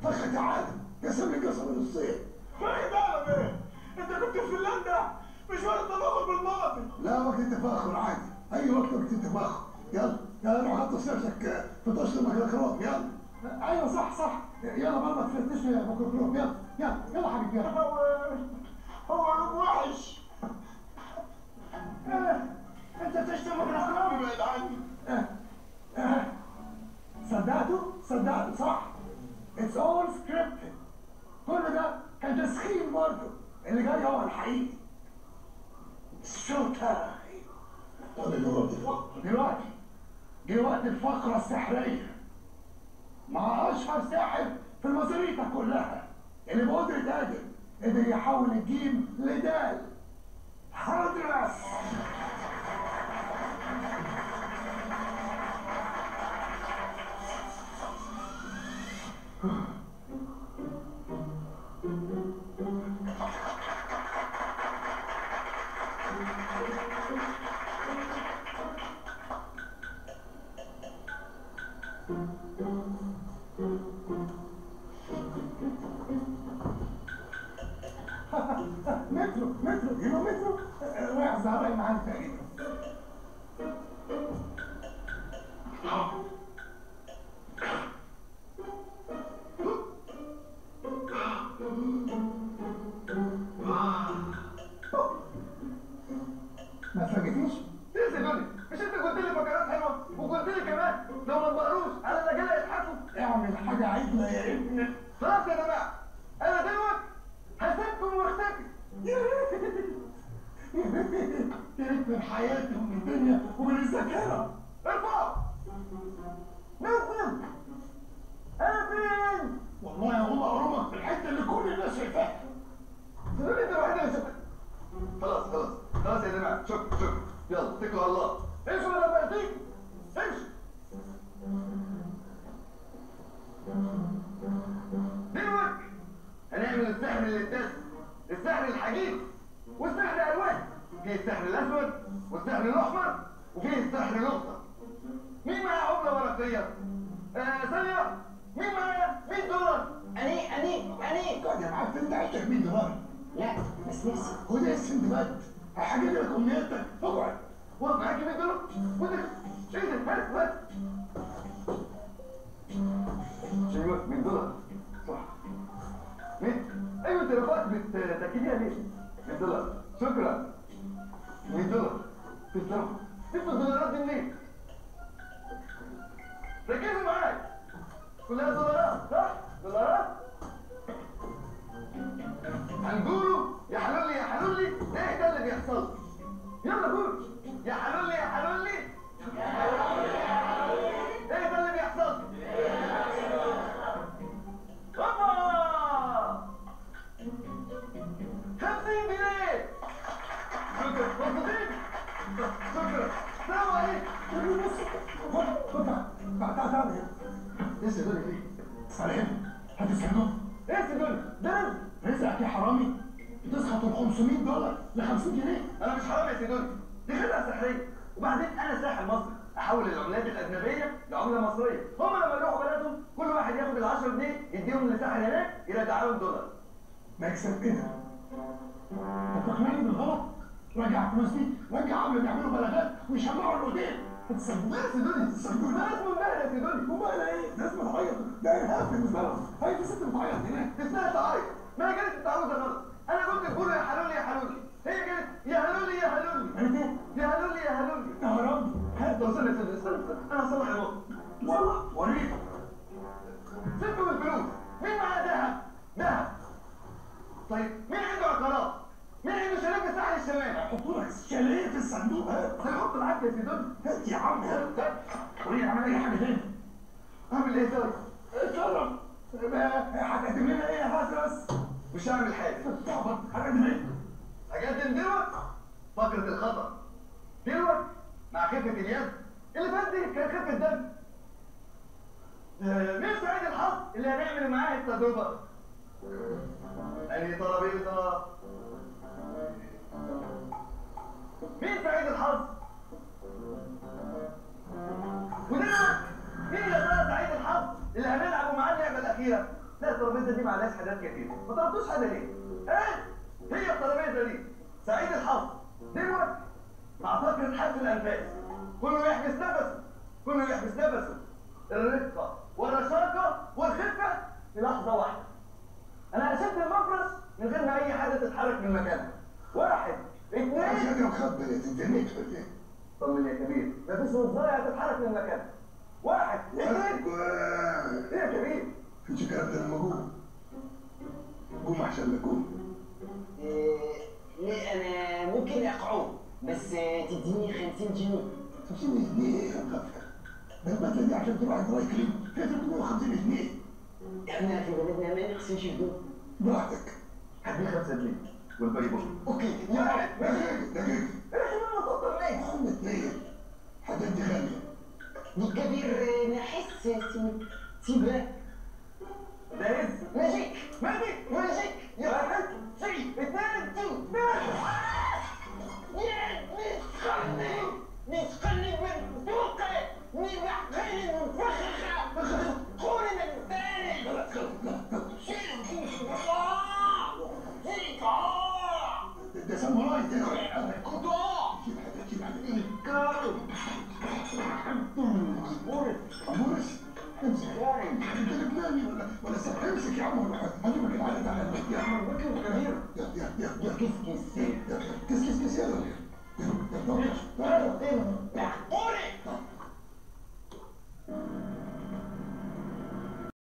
فخ تعالى قسم لي قسم نصين. فخ تعالى ايه؟ انت كنت في فنلندا مش وقت تفاخر بالماضي. لا وقت التفاخر عادي، اي وقت التفاخر. يلا يلا روح غطس نفسك في طش الميكروكروب يلا. ايوه صح يلا بابا تفتش لي الميكروكروب يلا حبيبي يلا. هو لون وحش. انت تشتم ميكروكروب؟ ابعد عني. صدقته صح. It's all scripted. كل ده كان تسخين برضه، اللي جاي هو الحقيقي. شو تايم. دلوقتي جه وقت الفقرة السحرية مع أشهر ساحر في المزاريطة كلها، اللي بقدرة قدر يحول الجيم لدال. هدرس. مترو يبقى مترو رايح زهراء معانا تقريبا. ما اتفاجئتيش؟ ايه يا سيدوني؟ مش انت قلت لي فقرات حلوه وقلت لي كمان لو ما انبهروش على الرجاله يضحكوا؟ اعمل حاجة عدلة يا ابني. خلاص يا جماعه انا دلوقتي هسيبكم واختفي. يا ريت من حياتي ومن الدنيا ومن الذاكرة. ارفعوا. نزل. انا فين؟ والله يا هم أقرمك في الحتة اللي كل الناس شايفاها. سيدوني انت الوحيد اللي شفتك. خلاص يا جماعه شكرا يلا اتكلوا على الله. امشوا ولا بأتيكم. امشوا. دلوقتي هنعمل السحر اللي اتسم، السحر الحقيقي والسحر الوان. فيه السحر الاسود والسحر الاحمر وفيه السحر الاخضر. مين معاه عمله ورقيه؟ ثانيه. مين معاه $100؟ أني قاعد يا معفن انت عايشك $100. لا بس نفسي. خد يا السندباد هحجز لك امنيتك. اقعد. واقف معاك $100 وانت ايه ده؟ هات ايوه $100 صح. 100 ايوه انت رفعت بتاكليها ليه؟ $100 شكرا. $100 تسلموا. جبتوا الدولارات دي منين؟ ركزوا معايا كلها دولارات صح؟ دولارات. هنقولوا يا حلولي يا حلولي ايه ده اللي بيحصل؟ يلا قول يا حلولي يا حلولي ايه ده اللي بيحصل؟ هوبا 50 جنيه. شكرا مبسوطين؟ شكرا. السلام عليكم. خد تعالى ايه يا سيدوني فيه؟ سلام هتسلمه؟ ايه يا سيدوني؟ ده رزق. رزقك يا حرامي بتسخط ال $500 ل 50 جنيه. انا مش حرامي يا سيدوني، دي خدعه سحريه. وبعدين انا ساحر مصري احول العملات الاجنبيه لعمله مصريه. هم لما يروحوا بلدهم كل واحد ياخد ال 10 جنيه يديهم لساحر هناك يرجع لهم $. مكسب كده. انت بتقنعني بالغلط؟ رجع الفلوس دي، رجع قبل ما يعملوا بلاغات ويشمعوا الاوتيل. هتسلموه يا سيدوني هتسلموه. ده اسمه المهل يا سيدوني. ومال ايه؟ ده اسمه تعيط، ده ارهاب بالنسبه لهم. هاي في ست بتعيط هناك. اسمها تعيط. ما هي كانت متعوده غلط. انا قلت تقولوا يا حلولي يا حلولي، هي كانت يا هلولي يا هلولي. قالت ايه؟ يا هلولي يا هلولي. يا حرامي هات. طب استنى انا هصلح الموضوع. والله وريني. سيبكم الفلوس. مين معاه ذهب؟ ذهب. طيب مين عنده عقارات؟ مين عنده شاليه في الساحل الشمالي؟ حطوا لك شاليه في الصندوق. هات. هيحط العافيه يا سيدوني. هات يا عم هات. وريني اعمل اي حاجه تاني. اعمل ايه طيب؟ اتصرف. هتقدم لنا ايه يا هدرس؟ مش هعمل حاجه. تعبط هتقدم ايه؟ هقدم دلوقتي فقره الخطر. دلوقتي مع خفه اليد اللي فات دي كان خفه دم. مين سعيد الحظ اللي هنعمل معاه التجربه؟ أنهي ترابيزه؟ مين سعيد الحظ؟ ودلوقتي مين يا ترى سعيد الحظ اللي هنلعبوا معاه اللعبه الاخيره؟ لا الترابيزه دي معلهاش حاجات كتير، ما طلبتوش حاجه ليه؟ ايه؟ هي الترابيزه دي سعيد الحظ دلوقتي مع فقره حبس الانفاس، كله يحبس نفسه، كله يحبس نفسه، الرقه والرشاقه والخفه في لحظه واحده. انا هشد المفرش من غير ما اي حاجه تتحرك من مكانها. واحد، اثنين. عشان مخبر يا تنتميت ولا ايه؟ طمن يا كبير، مفيش وزاره هتتحرك من مكانها. واحد، اثنين. ايه يا كبير؟ في كلام ده لما اقول قوم احسن لك قوم. ليه انا ممكن اقعد بس تديني 50 جنيه. 50 جنيه يا مغفر. ده البدله دي عشان تروح دراي كلين فيها 350 جنيه. احنا في بلدنا ما نغسلش هدوم. براحتك. هديك 5 جنيه والباقي بكره. اوكي. دقيقة. احنا متوتر ليه؟ هم اتنين. حاجات دي غالية. الكبير نحس سيبها. جاهز؟ ماجيك ماجيك. ماجيك. واحد، اثنين، نتقلب من فوقه نبحثين منفخخة قولي من ثاني. ده ساموراي ده. كوتون جيب حاجة. بورس. امسك. انت لبناني ولا امسك يا عم هجيبك العدد على البيت. يا عم كبير. يا كيس كيس كس يلا.